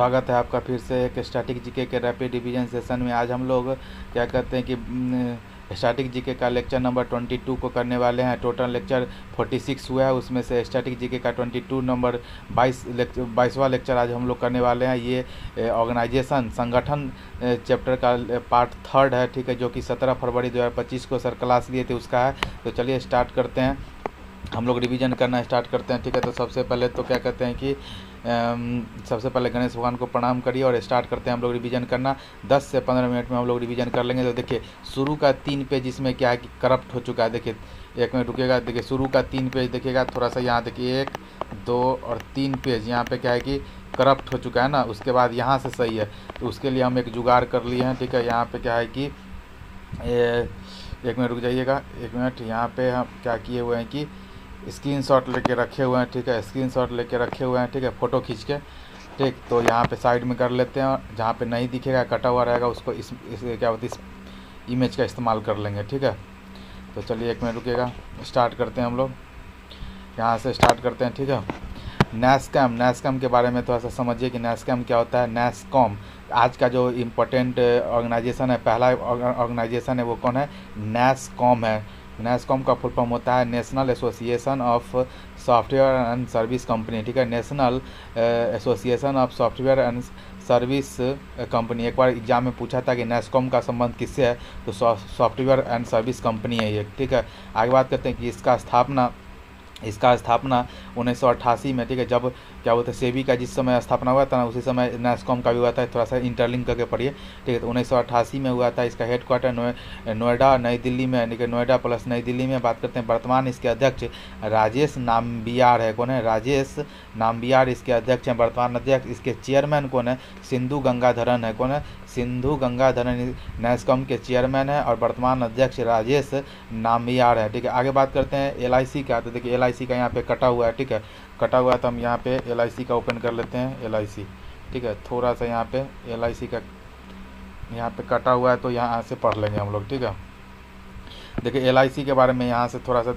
स्वागत है आपका फिर से एक स्टैटिक जीके के रैपिड रिवीजन सेशन में। आज हम लोग क्या कहते हैं कि स्टैटिक जीके का लेक्चर नंबर 22 को करने वाले हैं। टोटल लेक्चर 46 हुआ है, उसमें से स्टैटिक जीके का 22 नंबर 22वां लेक्चर आज हम लोग करने वाले हैं। ये ऑर्गेनाइजेशन संगठन चैप्टर का पार्ट 3 है, ठीक है, जो कि 17 फरवरी 2025 को सर क्लास लिए थे उसका है। तो चलिए स्टार्ट करते हैं, हम लोग रिवीजन करना स्टार्ट करते हैं, ठीक है। तो सबसे पहले तो क्या कहते हैं कि सबसे पहले गणेश भगवान को प्रणाम करिए और स्टार्ट करते हैं हम लोग रिवीजन करना। 10 से 15 मिनट में हम लोग रिवीजन कर लेंगे। तो देखिए शुरू का 3 पेज इसमें क्या है कि करप्ट हो चुका है। देखिए 1 मिनट रुकेगा, देखिए शुरू का 3 पेज देखिएगा, थोड़ा सा यहाँ देखिए 1, 2 और 3 पेज यहाँ पे क्या है कि करप्ट हो चुका है ना। उसके बाद यहाँ से सही है, तो उसके लिए हम एक जुगाड़ कर लिए हैं, ठीक है। यहाँ पे क्या है कि 1 मिनट रुक जाइएगा, 1 मिनट। यहाँ पे हम क्या किए हुए हैं कि स्क्रीनशॉट लेके रखे हुए हैं, ठीक है, स्क्रीनशॉट लेके रखे हुए हैं, ठीक है, फ़ोटो खींच के, ठीक। तो यहाँ पे साइड में कर लेते हैं, जहाँ पे नहीं दिखेगा कटा हुआ रहेगा उसको इस क्या बोलते हैं इस इमेज का इस्तेमाल कर लेंगे, ठीक है। तो चलिए 1 मिनट रुकेगा, स्टार्ट करते हैं हम लोग, यहाँ से स्टार्ट करते हैं, ठीक है। नैस्कॉम के बारे में थोड़ा सा समझिए कि नैस्कॉम क्या होता है। नैस्कॉम आज का जो इम्पोर्टेंट ऑर्गेनाइजेशन है, पहला ऑर्गेनाइजेशन है वो कौन है, नैस्कॉम है। नैस्कॉम का फुल फॉर्म होता है national association of software and service company, ठीक है, national association of software and service company. एक बार एग्जाम में पूछा था कि नैस्कॉम का संबंध किससे है, तो सॉफ्टवेयर एंड सर्विस कंपनी है ये, ठीक है। आगे बात करते हैं कि इसका स्थापना 1988 में, ठीक है, जब क्या बोलते हैं सेबी का जिस समय स्थापना हुआ था ना, उसी समय नैस्कॉम का भी हुआ था। थोड़ा सा इंटरलिंक करके पढ़िए, ठीक है। तो 1988 में हुआ था। इसका हेडक्वार्टर नोएडा नई दिल्ली में, ठीक है, नोएडा प्लस नई दिल्ली में। बात करते हैं वर्तमान इसके अध्यक्ष राजेश नाम्बियार है। कौन है, राजेश नाम्बियार इसके अध्यक्ष हैं, वर्तमान अध्यक्ष। इसके चेयरमैन कौन है, सिंधु गंगाधरन है। कौन है, सिंधु गंगाधरन नैस्कॉम के चेयरमैन है और वर्तमान अध्यक्ष राजेश नाम्बियार है, ठीक है। आगे बात करते हैं LIC का। तो देखिए LIC का यहाँ पे कटा हुआ है, ठीक है, कटा हुआ है। तो हम यहाँ पे LIC का ओपन कर लेते हैं, LIC, ठीक है। थोड़ा सा यहाँ पे LIC का यहाँ पे कटा हुआ है, तो यहाँ से पढ़ लेंगे हम लोग, ठीक है। देखिए LIC के बारे में यहाँ से थोड़ा सा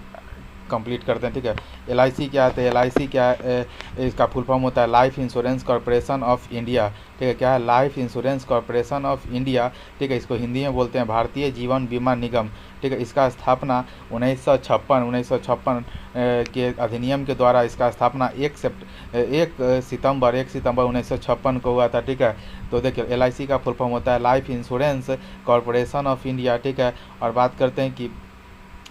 कंप्लीट करते हैं, ठीक है। LIC क्या है, LIC क्या है, इसका फुल फॉर्म होता है life insurance corporation of India, ठीक है। क्या है, life insurance corporation of India, ठीक है। इसको हिंदी में बोलते हैं भारतीय जीवन बीमा निगम, ठीक है। इसका स्थापना 1956 के अधिनियम के द्वारा इसका स्थापना 1 सितंबर 1956 को हुआ था, ठीक है। तो देखिए LIC का फुल फॉर्म होता है life insurance corporation of India, ठीक है। और बात करते हैं कि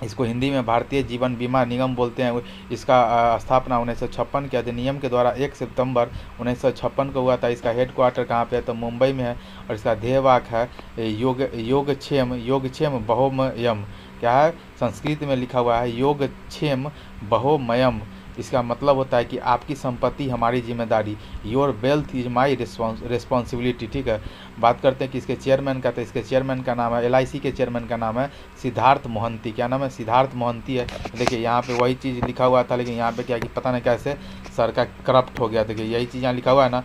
इसको हिंदी में भारतीय जीवन बीमा निगम बोलते हैं। इसका स्थापना 1956 के अधिनियम के द्वारा 1 सितंबर 1956 को हुआ था। इसका हेडक्वार्टर कहाँ पे है, तो मुंबई में है। और इसका ध्येयवाक्य है योगक्षेम बहोमयम। क्या है, संस्कृत में लिखा हुआ है योगक्षेम बहोमयम। इसका मतलब होता है कि आपकी संपत्ति हमारी जिम्मेदारी, your wealth is my responsibility, ठीक है। बात करते हैं कि इसके चेयरमैन का, तो इसके चेयरमैन का नाम है, LIC के चेयरमैन का नाम है सिद्धार्थ मोहंती। क्या नाम है, सिद्धार्थ मोहंती है। देखिए यहाँ पे वही चीज़ लिखा हुआ था, लेकिन यहाँ पे क्या कि पता नहीं कैसे सर का करप्ट हो गया। देखिए यही चीज़ यहाँ लिखा हुआ है ना,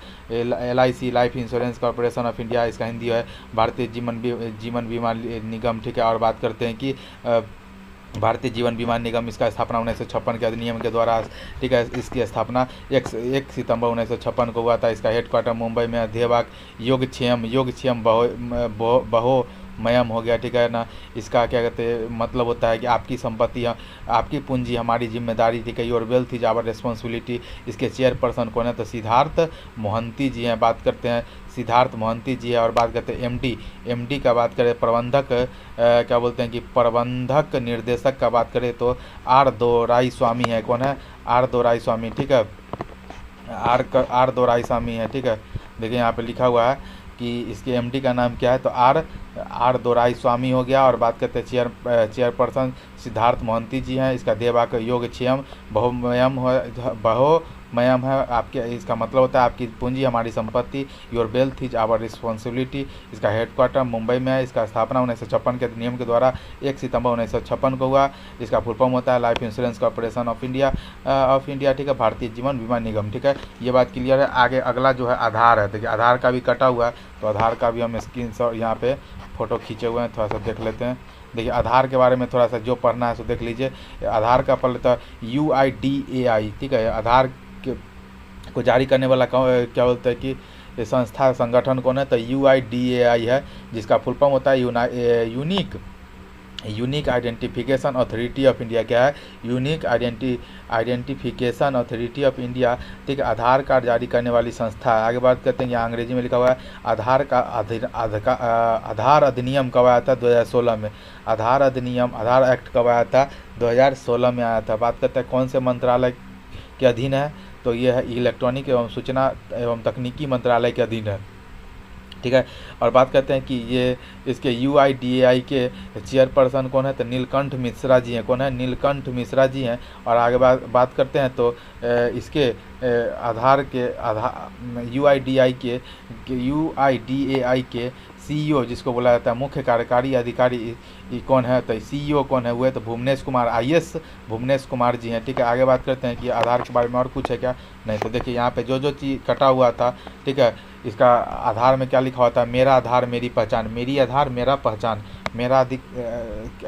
LIC life insurance corporation of India, इसका हिंदी है भारतीय जीवन बीमा निगम, ठीक है। और बात करते हैं कि भारतीय जीवन बीमा निगम, इसका स्थापना 1956 के अधिनियम के द्वारा, ठीक है। इसकी स्थापना 1 सितंबर 1956 को हुआ था। इसका हेडक्वार्टर मुंबई में, ध्येयवाक्य योगक्षेम बहो मयम हो गया, ठीक है ना। इसका क्या कहते हैं मतलब होता है कि आपकी संपत्ति, आपकी पूंजी हमारी जिम्मेदारी, ठीक है, your wealth is our responsibility. इसके चेयरपर्सन कौन है, तो सिद्धार्थ मोहंती जी हैं। बात करते हैं सिद्धार्थ मोहंती जी है। और बात करते हैं MD का बात करें, प्रबंधक क्या बोलते हैं कि प्रबंधक निर्देशक का बात करें तो R दोराईस्वामी है। कौन है, R दोराईस्वामी, ठीक है, R दोराईस्वामी है, ठीक है। देखिए यहाँ पे लिखा हुआ है कि इसके MD का नाम क्या है, तो R दोराईस्वामी हो गया। और बात करते हैं चेयरपर्सन सिद्धार्थ मोहंती जी हैं। इसका ध्येयवाक्य योगक्षेम बहोमयम है। आपके इसका मतलब होता है आपकी पूंजी हमारी संपत्ति, your wealth is our responsibility. इसका हेडक्वार्टर मुंबई में है। इसका स्थापना 1956 के नियम के द्वारा 1 सितंबर 1956 को हुआ। इसका फुल फॉर्म होता है life insurance corporation of India, ठीक है, भारतीय जीवन बीमा निगम, ठीक है। ये बात क्लियर है। आगे अगला जो है आधार है। देखिए आधार का भी कटा हुआ है, तो आधार का भी हम स्क्रीनशॉट यहाँ पे फ़ोटो खींचे हुए हैं, थोड़ा सा देख लेते हैं। देखिए आधार के बारे में थोड़ा सा जो पढ़ना है सो देख लीजिए। आधार का पहले तो UIDAI, ठीक है, आधार को जारी करने वाला क्या बोलते हैं कि ये संस्था संगठन कौन है, तो UIDAI है, जिसका फुल फॉर्म होता है unique identification authority of India. क्या है, unique identification authority of India, ठीक है, आधार कार्ड जारी करने वाली संस्था है। आगे बात करते हैं, यहाँ अंग्रेजी में लिखा हुआ है आधार अधिनियम कब आया था, 2016 में। आधार एक्ट कब आया था, 2016 में आया था। बात करते हैं कौन से मंत्रालय के अधीन है, तो ये है इलेक्ट्रॉनिक एवं सूचना एवं तकनीकी मंत्रालय के अधीन है, ठीक है। और बात करते हैं कि ये इसके UIDAI के चेयरपर्सन कौन है, तो नीलकंठ मिश्रा जी हैं। कौन है, नीलकंठ मिश्रा जी हैं। और आगे बात करते हैं तो इसके UIDAI के CEO जिसको बोला जाता है मुख्य कार्यकारी अधिकारी कौन है, तो CEO कौन है, वो है तो भुवनेश कुमार, IAS भुवनेश कुमार जी हैं, ठीक है। आगे बात करते हैं कि आधार के बारे में और कुछ है क्या, नहीं। तो देखिए यहाँ पे जो चीज़ कटा हुआ था, ठीक है, इसका आधार में क्या लिखा हुआ था, मेरा आधार मेरी पहचान, मेरी आधार मेरा पहचान,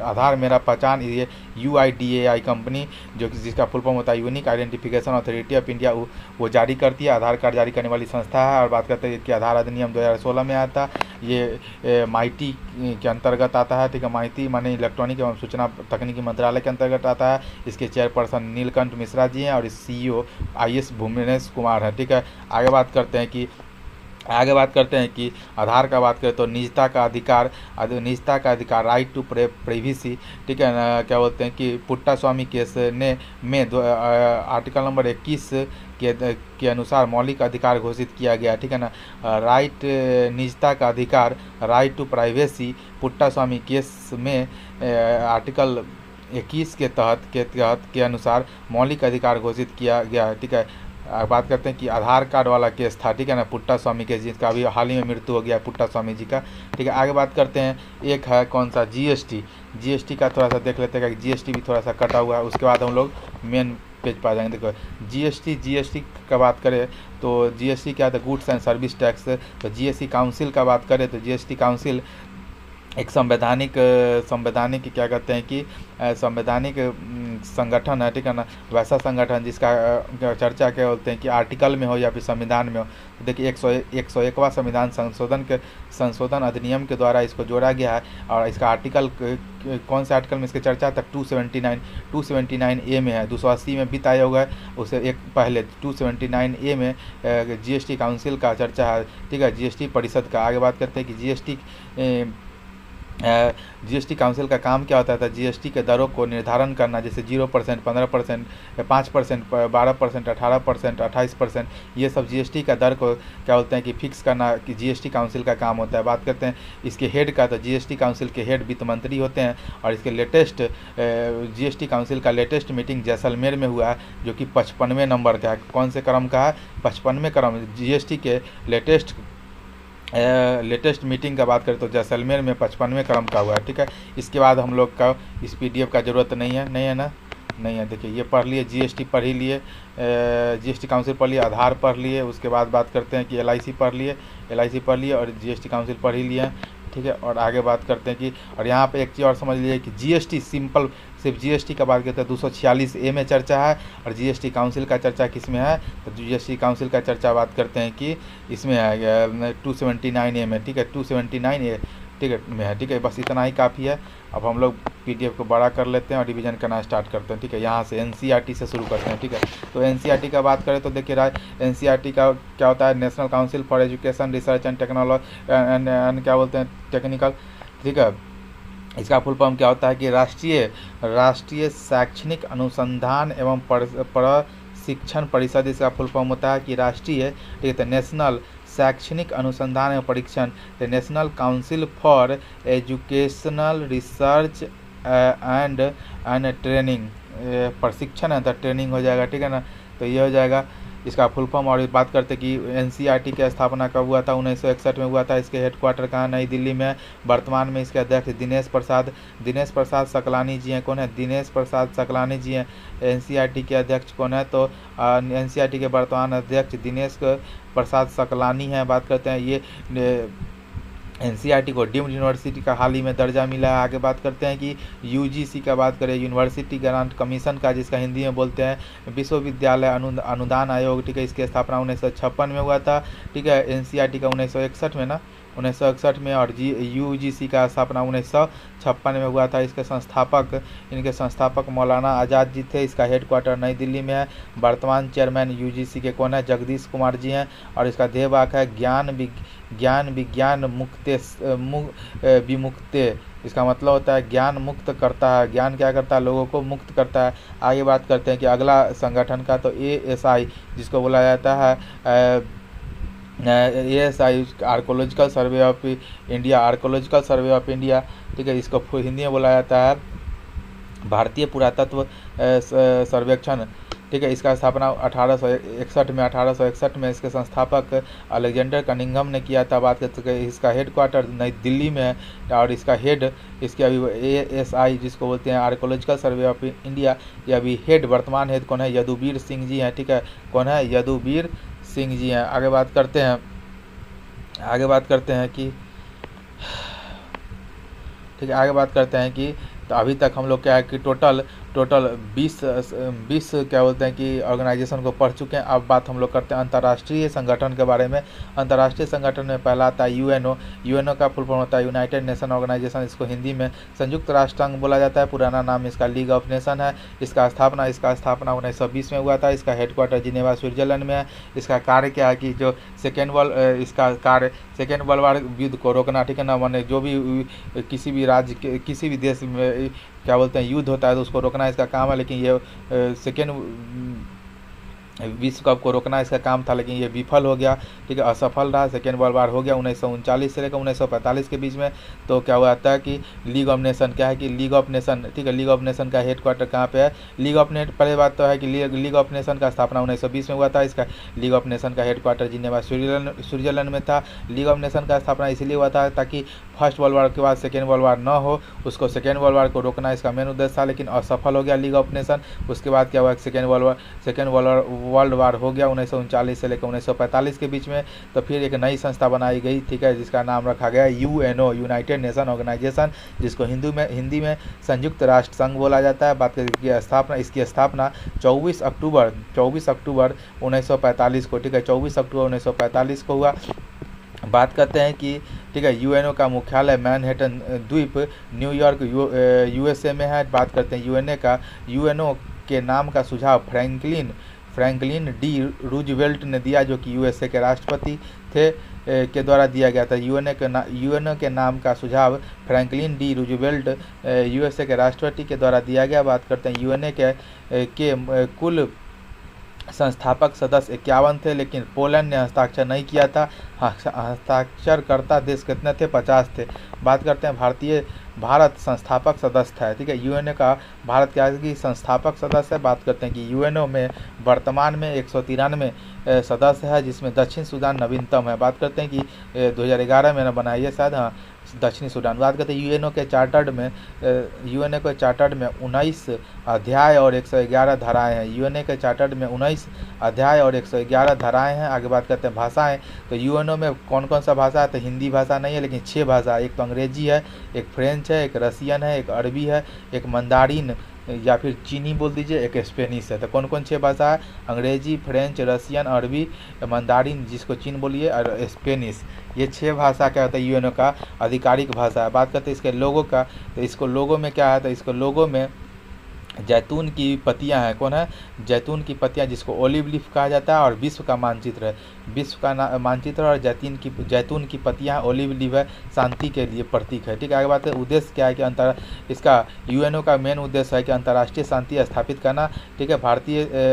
आधार मेरा पहचान, ये UIDAI कंपनी जो कि जिसका फुल फॉर्म होता है unique identification authority of India, वो जारी करती है, आधार कार्ड जारी करने वाली संस्था है। और बात करते हैं कि आधार अधिनियम 2016 में आया था, ये MeitY के अंतर्गत आता है, ठीक है। MeitY माने इलेक्ट्रॉनिक एवं सूचना तकनीकी मंत्रालय के अंतर्गत आता है। इसके चेयरपर्सन नीलकंठ मिश्रा जी हैं और इस CEO IAS भुवनेश कुमार है, ठीक है। आगे बात करते हैं कि आधार का बात करें तो निजता का अधिकार राइट टू प्राइवेसी, ठीक है ना। क्या बोलते हैं कि पुट्टा स्वामी केस में आर्टिकल नंबर 21 के अनुसार मौलिक अधिकार घोषित किया गया, ठीक है ना। निजता का अधिकार right to privacy Puttaswamy case में आर्टिकल 21 के अनुसार मौलिक अधिकार घोषित किया गया, ठीक है। बात करते हैं कि आधार कार्ड वाला केस था, ठीक है ना, पुट्टा स्वामी केस, जिसका अभी हाल ही में मृत्यु हो गया पुट्टा स्वामी जी का, ठीक है। आगे बात करते हैं, एक है कौन सा, GST का थोड़ा सा देख लेते हैं कि GST भी थोड़ा सा कटा हुआ है, उसके बाद हम लोग मेन पेज पर आ जाएंगे। देखो GST का बात करें तो GST क्या है, गुड्स एंड सर्विस टैक्स। तो GST काउंसिल का बात करें तो GST काउंसिल एक संवैधानिक क्या कहते हैं कि संवैधानिक संगठन है, ठीक है ना। वैसा संगठन जिसका चर्चा क्या बोलते हैं कि आर्टिकल में हो या फिर संविधान में हो। तो देखिए 101वां संविधान संशोधन अधिनियम के द्वारा इसको जोड़ा गया है। और इसका आर्टिकल कौन से आर्टिकल में इसकी चर्चा तक 279A में है, 280 में वित्त आयोग है, उसे एक पहले 279A में GST काउंसिल का चर्चा है, ठीक है, GST परिषद का। आगे बात करते हैं कि GST काउंसिल का काम क्या होता था, GST के दरों को निर्धारण करना, जैसे 0%, 15%, 5%, 12%, 18%, 28%, ये सब GST का दर को क्या बोलते हैं कि फिक्स करना कि GST काउंसिल का काम होता है। बात करते हैं इसके हेड का, तो GST काउंसिल के हेड वित्त मंत्री होते हैं। और इसके लेटेस्ट GST काउंसिल का लेटेस्ट मीटिंग जैसलमेर में हुआ है, जो कि 55वें नंबर का है। कौन से क्रम का है, 55वें क्रम। GST के लेटेस्ट मीटिंग का बात करें तो जैसलमेर में 55वें क्रम का हुआ है, ठीक है। इसके बाद हम लोग का इस PDF का ज़रूरत नहीं है ना, नहीं है। देखिए ये पढ़ लिए, GST पढ़ ही लिए, GST काउंसिल पढ़ लिए, आधार पढ़ लिए। उसके बाद बात करते हैं कि LIC पढ़ लिए और GST काउंसिल पढ़ ही लिए, ठीक है। और आगे बात करते हैं कि, और यहाँ पे एक चीज़ और समझ लीजिए कि GST सिंपल सिर्फ GST का बात करते हैं 246A में चर्चा है। और GST काउंसिल का चर्चा किस में है, तो GST काउंसिल का चर्चा बात करते हैं कि इसमें है 279A में, ठीक है, 279A, ठीक है में है, ठीक है। बस इतना ही काफ़ी है। अब हम लोग PDF को बड़ा कर लेते हैं और रिवीजन करना स्टार्ट करते हैं, ठीक है। यहाँ से NCERT से शुरू करते हैं, ठीक है। तो NCERT का बात करें तो देखिए NCERT का क्या होता है, national council for education research and technology and क्या बोलते हैं टेक्निकल, ठीक है। इसका फुल फॉर्म क्या होता है कि राष्ट्रीय शैक्षणिक अनुसंधान एवं प्रशिक्षण परिषद, इसका फुल फॉर्म होता है कि राष्ट्रीय, ठीक है, नेशनल शैक्षणिक अनुसंधान एवं परीक्षण, the national council for educational research and training, प्रशिक्षण है तो ट्रेनिंग हो जाएगा, ठीक है ना। तो ये हो जाएगा इसका फुल फॉर्म। और बात करते कि NCERT की स्थापना कब हुआ था, 1961 में हुआ था। इसके हेडक्वार्टर कहाँ, नई दिल्ली में। वर्तमान में इसके अध्यक्ष दिनेश प्रसाद सकलानी जी हैं। कौन है, दिनेश प्रसाद सकलानी जी हैं। NCERT के अध्यक्ष कौन है, तो NCERT के वर्तमान अध्यक्ष दिनेश प्रसाद सकलानी हैं। बात करते हैं ये एनसीईआरटी को डीम्ड यूनिवर्सिटी का हाल ही में दर्जा मिला है। आगे बात करते हैं कि यूजीसी का बात करें, यूनिवर्सिटी ग्रांट कमीशन का, जिसका हिंदी में बोलते हैं विश्वविद्यालय अनुदान आयोग, ठीक है, इसकी स्थापना 1956 में हुआ था। ठीक है, एनसीईआरटी का 1961 में 1961 में, और यूजीसी का स्थापना 1956 में हुआ था। इनके संस्थापक मौलाना आज़ाद जी थे। इसका हेडक्वार्टर नई दिल्ली में है। वर्तमान चेयरमैन यूजीसी के कौन है? जगदीश कुमार जी हैं। और इसका ध्येय वाक्य है ज्ञान विज्ञान विमुक्ते। इसका मतलब होता है ज्ञान मुक्त करता है। ज्ञान क्या करता है? लोगों को मुक्त करता है। आगे बात करते हैं कि अगला संगठन का, तो ASI जिसको बोला जाता है ASI archaeological survey of India, ठीक है, इसको हिंदी में बोला जाता है भारतीय पुरातत्व सर्वेक्षण। ठीक है, इसका स्थापना 1861 में इसके संस्थापक अलेक्जेंडर कनिंघम ने किया था। बात करते हैं इसका हेडक्वार्टर नई दिल्ली में है। और इसका हेड, इसके अभी ASI जिसको बोलते हैं आर्कोलॉजिकल सर्वे ऑफ इंडिया, ये अभी हेड, वर्तमान हेड कौन है? यदुवीर सिंह जी हैं। ठीक है, कौन है? यदुवीर सिंह जी हैं। आगे बात करते हैं कि ठीक है, आगे बात करते हैं कि तो अभी तक हम लोग क्या है कि टोटल 20 क्या बोलते हैं कि ऑर्गेनाइजेशन को पढ़ चुके हैं। अब बात हम लोग करते हैं अंतर्राष्ट्रीय संगठन के बारे में। अंतर्राष्ट्रीय संगठन में पहला आता है यूएनओ का फुल फॉर्म होता है यूनाइटेड नेशन ऑर्गेनाइजेशन। इसको हिंदी में संयुक्त राष्ट्र संघ बोला जाता है। पुराना नाम इसका लीग ऑफ नेशन है। इसका स्थापना 1920 में हुआ था। इसका हेडक्वार्टर जिनेवा स्विट्जरलैंड में है। इसका कार्य क्या है कि जो सेकेंड वर्ल्ड वार युद्ध को रोकना, ठीक है ना, माने जो भी किसी भी राज्य के किसी भी देश में क्या बोलते हैं युद्ध होता है तो उसको रोकना इसका काम है। लेकिन ये विश्व कप को रोकना इसका काम था, लेकिन ये विफल हो गया। ठीक है, असफल रहा। सेकेंड वर्ल्ड वार हो गया 1939 से लेकर 1945 के बीच में। तो क्या हुआ था कि लीग ऑफ नेशन क्या है कि लीग ऑफ नेशन, ठीक है, लीग ऑफ नेशन का हेडक्वार्टर कहाँ पे है? पहले बात तो है कि लीग ऑफ नेशन का स्थापना 1920 में हुआ था। इसका लीग ऑफ नेशन का हेडक्वार्टर जिनेवा स्विट्जरलैंड में था। लीग ऑफ नेशन का स्थापना इसलिए हुआ था ताकि फर्स्ट वर्ल्ड वार के बाद सेकेंड वर्ल्ड वार न हो, उसको सेकेंड वर्ल्ड वार को रोकना इसका मेन उद्देश्य था, लेकिन असफल हो गया लीग ऑफ नेशन। उसके बाद क्या हुआ? सेकेंड वर्ल्ड वार हो गया 1939 से लेकर 1945 के बीच में। तो फिर एक नई संस्था बनाई गई, ठीक है, जिसका नाम रखा गया यूएनओ, यूनाइटेड नेशन ऑर्गेनाइजेशन, जिसको हिंदी में संयुक्त राष्ट्र संघ बोला जाता है। बात करें इसकी स्थापना 24 अक्टूबर 1945 को, ठीक है, 24 अक्टूबर 1945 को हुआ। बात करते हैं कि ठीक है, यूएनओ का मुख्यालय मैनहट्टन द्वीप न्यूयॉर्क USA में है। बात करते हैं यूएनओ के नाम का सुझाव फ्रैंकलिन डी रूजवेल्ट ने दिया, जो कि USA के राष्ट्रपति थे, के द्वारा दिया गया था। यूएनओ के नाम का सुझाव फ्रैंकलिन डी रूजवेल्ट USA के राष्ट्रपति के द्वारा दिया गया। बात करते हैं यूएनओ के कुल संस्थापक सदस्य 51 थे, लेकिन पोलैंड ने हस्ताक्षर नहीं किया था। हस्ताक्षरकर्ता देश कितने थे? 50 थे। बात करते हैं भारत संस्थापक सदस्य है। ठीक है, यूएनओ का भारत क्या की संस्थापक सदस्य है। बात करते हैं कि यूएनओ में वर्तमान में 193 सदस्य है, जिसमें दक्षिण सूडान नवीनतम है। बात करते हैं कि 2011 में बनाई है शायद, हाँ, दक्षिणी सूडान। बात करते हैं यूएनओ के चार्टर्ड में 19 अध्याय और 111 धाराएं हैं। यूएनओ के चार्टर्ड में 19 अध्याय और 111 धाराएं हैं। आगे बात करते हैं भाषाएं, तो यूएनओ में कौन कौन सा भाषा है? तो हिंदी भाषा नहीं है, लेकिन 6 भाषा, एक तो अंग्रेजी है, एक फ्रेंच है, एक रसियन है, एक अरबी है, एक मंदारिन या फिर चीनी बोल दीजिए, एक स्पेनिश है। तो कौन कौन 6 भाषा है? अंग्रेजी, फ्रेंच, रसियन, अरबी, मंदारिन जिसको चीन बोलिए, और स्पेनिश। ये 6 भाषा क्या होता है? यूएनओ का आधिकारिक भाषा है। बात करते हैं इसके लोगो का, तो इसको लोगो में क्या है? तो इसको लोगो में जैतून की पत्तियां हैं। कौन है? जैतून की पत्तियां, जिसको ओलिव लीफ कहा जाता है, और विश्व का मानचित्र है। विश्व का मानचित्र और जैतून की पत्तियां, ओलिव लीफ है, शांति के लिए प्रतीक है। ठीक है, आगे बात है उद्देश्य क्या है कि इसका यूएनओ का मेन उद्देश्य है कि अंतर्राष्ट्रीय शांति स्थापित करना। ठीक है,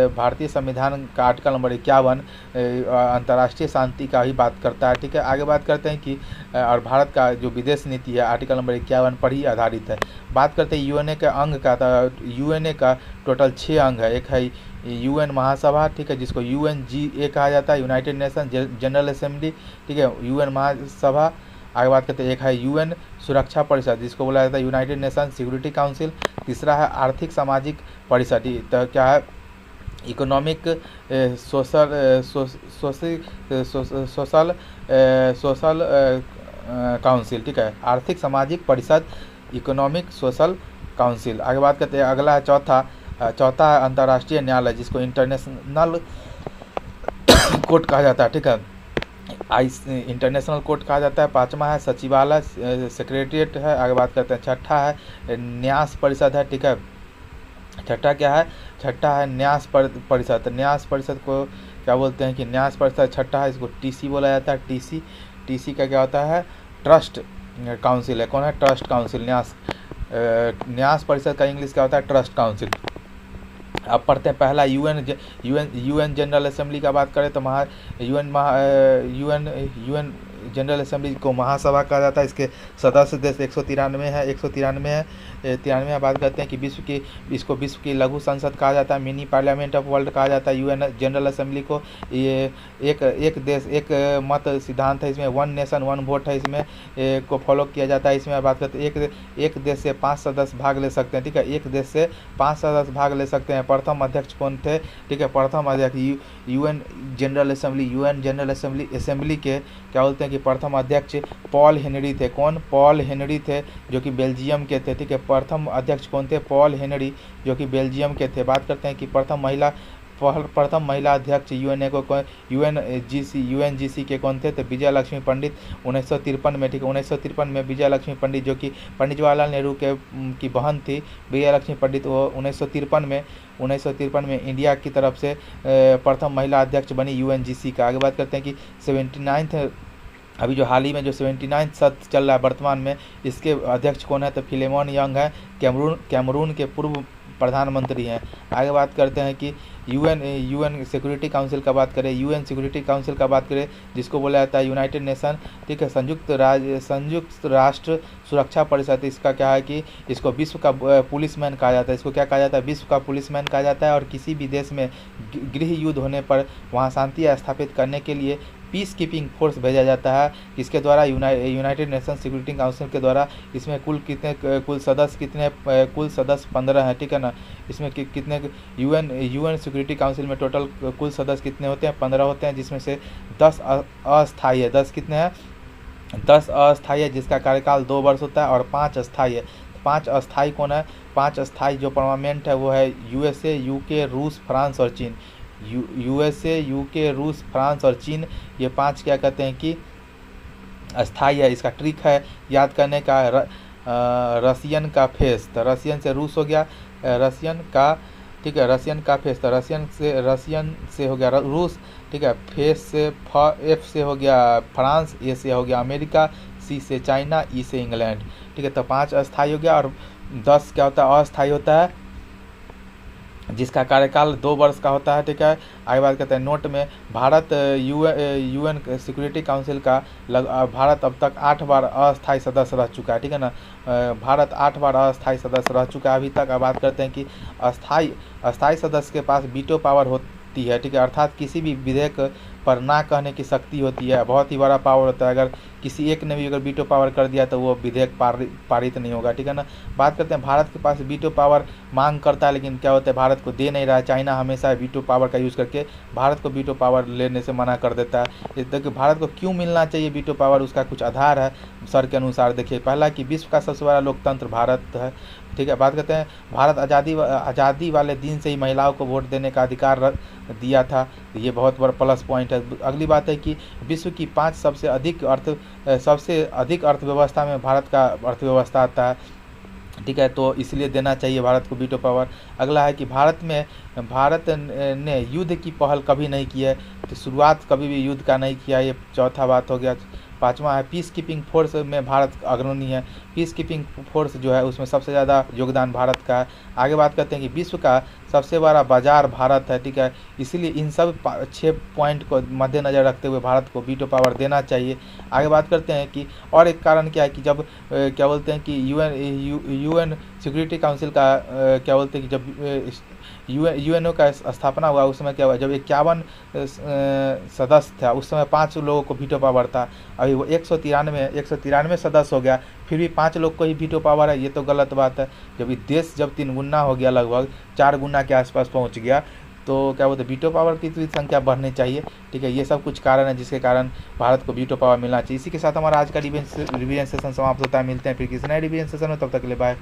भारतीय संविधान का आर्टिकल नंबर 51 अंतर्राष्ट्रीय शांति का ही बात करता है। ठीक है, आगे बात करते हैं कि और भारत का जो विदेश नीति है आर्टिकल नंबर 51 पर ही आधारित है। बात करते हैं यूएनओ के अंग का, यूएनए का टोटल 6 अंग है। एक है यूएन महासभा, ठीक है, जिसको UNGA कहा जाता है, यूनाइटेड नेशन जनरल असेंबली। ठीक है, यूएन महासभा। आगे बात करते हैं एक है यूएन सुरक्षा परिषद, जिसको बोला जाता है यूनाइटेड नेशन सिक्योरिटी काउंसिल। तीसरा है आर्थिक सामाजिक परिषद, तो क्या है? इकोनॉमिक सोशल काउंसिल, ठीक है, आर्थिक सामाजिक परिषद, इकोनॉमिक सोशल काउंसिल। आगे बात करते हैं, अगला है चौथा है अंतर्राष्ट्रीय न्यायालय, जिसको इंटरनेशनल कोर्ट कहा जाता है, ठीक है, इंटरनेशनल कोर्ट कहा जाता है। पाँचवा है सचिवालय, सेक्रेटरीट है। आगे बात करते हैं, छठा है न्यास परिषद है, ठीक है। छठा क्या है? छठा है न्यास परिषद। न्यास परिषद को क्या बोलते हैं कि न्यास परिषद छठा है, इसको टीसी बोला जाता है। टीसी का क्या होता है? ट्रस्ट काउंसिल है। कौन है? Trust council. न्यास परिषद का इंग्लिश क्या होता है? Trust council. अब पढ़ते हैं पहला यूएन जनरल असेंबली का बात करें तो यूएन जनरल असेंबली को महासभा कहा जाता है। इसके सदस्य देश 193 है। 93 बात करते हैं कि इसको विश्व की लघु संसद कहा जाता है, मिनी पार्लियामेंट ऑफ वर्ल्ड कहा जाता है यूएन जनरल असेंबली को। ये एक देश एक मत सिद्धांत है, इसमें 1 नेशन 1 वोट है, इसमें को फॉलो किया जाता है। इसमें बात करते हैं एक देश से 5 सदस्य भाग ले सकते हैं, ठीक है, एक देश से 5 सदस्य भाग ले सकते हैं। प्रथम अध्यक्ष कौन थे? ठीक है, प्रथम अध्यक्ष यूएन जनरल असेंबली के क्या बोलते हैं कि प्रथम अध्यक्ष पॉल हेनरी थे। कौन? पॉल हेनरी थे, जो कि बेल्जियम के थे, ठीक है। प्रथम अध्यक्ष कौन थे? पॉल हेनरी, जो कि बेल्जियम के थे। बात करते हैं कि प्रथम महिला अध्यक्ष यूएनजीसी के कौन थे? तो विजय लक्ष्मी पंडित 1953 में, ठीक है, 1953 में विजय लक्ष्मी पंडित, जो कि पंडित जवाहरलाल नेहरू की बहन थी विजय लक्ष्मी पंडित, वो 1953 में इंडिया की तरफ से प्रथम महिला अध्यक्ष बनी यूएनजीसी का। आगे बात करते हैं कि 79 अभी जो हाल ही में जो 79 सत्र चल रहा है वर्तमान में, इसके अध्यक्ष कौन है? तो फिलेमोन यंग है, कैमरून के पूर्व प्रधानमंत्री हैं। आगे बात करते हैं कि यूएन सिक्योरिटी काउंसिल का बात करें, यूएन सिक्योरिटी काउंसिल का बात करें, जिसको बोला जाता है यूनाइटेड नेशन, ठीक है, संयुक्त राष्ट्र सुरक्षा परिषद। इसका क्या है कि इसको विश्व का पुलिसमैन कहा जाता है। इसको क्या कहा जाता है? विश्व का पुलिसमैन कहा जाता है। और किसी भी देश में गृह युद्ध होने पर वहाँ शांति स्थापित करने के लिए पीस कीपिंग फोर्स भेजा जाता है, जिसके द्वारा यूनाइटेड नेशन सिक्योरिटी काउंसिल के द्वारा इसमें कुल सदस्य 15 हैं, ठीक है ना। इसमें कितने यूएन सिक्योरिटी काउंसिल में टोटल कुल सदस्य कितने होते हैं? 15 होते हैं, जिसमें से 10 अस्थायी है। 10 कितने हैं? 10 अस्थायी है, जिसका कार्यकाल 2 वर्ष होता है, और 5 अस्थायी है। 5 अस्थायी कौन है? 5 अस्थायी जो परमानेंट है वो है यूएसए, यूके, रूस, फ्रांस और चीन। यूएसए, यूके, रूस, फ्रांस और चीन, ये 5 क्या कहते हैं कि अस्थायी है। इसका ट्रिक है याद करने का, रसियन का फेस, तो रसियन से रूस हो गया, रसियन का, ठीक है, रसियन का फेस, तो रसियन से हो गया रूस, ठीक है, फेस से एफ से हो गया फ्रांस, ए से हो गया अमेरिका, सी से चाइना, ई से इंग्लैंड, ठीक है। तो 5 अस्थायी हो गया, और 10 क्या होता है? अस्थायी होता है, जिसका कार्यकाल 2 वर्ष का होता है, ठीक है। आगे बात करते हैं नोट में, भारत यूएन सिक्योरिटी काउंसिल का भारत अब तक 8 बार अस्थायी सदस्य रह चुका है, ठीक है ना। भारत 8 बार अस्थायी सदस्य रह चुका है अभी तक। अब बात करते हैं कि अस्थायी सदस्य के पास वीटो पावर होती है, ठीक है, अर्थात किसी भी विधेयक पर ना कहने की शक्ति होती है। बहुत ही बड़ा पावर होता है, अगर किसी एक ने भी अगर वीटो पावर कर दिया तो वो विधेयक पारित नहीं होगा, ठीक है ना। बात करते हैं भारत के पास वीटो पावर मांग करता है, लेकिन क्या होता है, भारत को दे नहीं रहा है। चाइना हमेशा वीटो पावर का यूज़ करके भारत को वीटो पावर लेने से मना कर देता है। देखिए भारत को क्यों मिलना चाहिए वीटो पावर, उसका कुछ आधार है सर के अनुसार। देखिए पहला कि विश्व का सबसे बड़ा लोकतंत्र भारत है, ठीक है। बात करते हैं भारत आज़ादी वाले दिन से ही महिलाओं को वोट देने का अधिकार दिया था, ये बहुत बड़ा प्लस पॉइंट है। अगली बात है कि विश्व की 5 सबसे अधिक अर्थव्यवस्था में भारत का अर्थव्यवस्था आता है, ठीक है, तो इसलिए देना चाहिए भारत को वीटो पावर। अगला है कि भारत ने युद्ध की पहल कभी नहीं की है, तो शुरुआत कभी भी युद्ध का नहीं किया, ये चौथा बात हो गया। 5वां है पीस कीपिंग फोर्स में भारत अग्रणी है। पीस कीपिंग फोर्स जो है उसमें सबसे ज़्यादा योगदान भारत का है। आगे बात करते हैं कि विश्व का सबसे बड़ा बाजार भारत है, ठीक है, इसीलिए इन सब 6 पॉइंट को मद्देनज़र रखते हुए भारत को वीटो पावर देना चाहिए। आगे बात करते हैं कि और एक कारण क्या है कि जब क्या बोलते हैं कि यूएन सिक्योरिटी काउंसिल का क्या बोलते हैं कि जब यूएनओ का स्थापना हुआ उस समय क्या हुआ, जब 51 सदस्य था उस समय 5 लोगों को वीटो पावर था। अभी वो 193 सदस्य हो गया, फिर भी 5 लोग को ही वीटो पावर है, ये तो गलत बात है। जब देश 3 गुना हो गया, लगभग 4 गुना के आसपास पहुंच गया, तो क्या बोलते हैं वीटो पावर की तो संख्या बढ़नी चाहिए। ठीक है, ये सब कुछ कारण है जिसके कारण भारत को वीटो पावर मिलना चाहिए। इसी के साथ हमारा आज का रिवीजन सेशन समाप्त होता है। मिलते हैं फिर किसी नए रिवीजन सेशन में, तब तक के लिए बाय।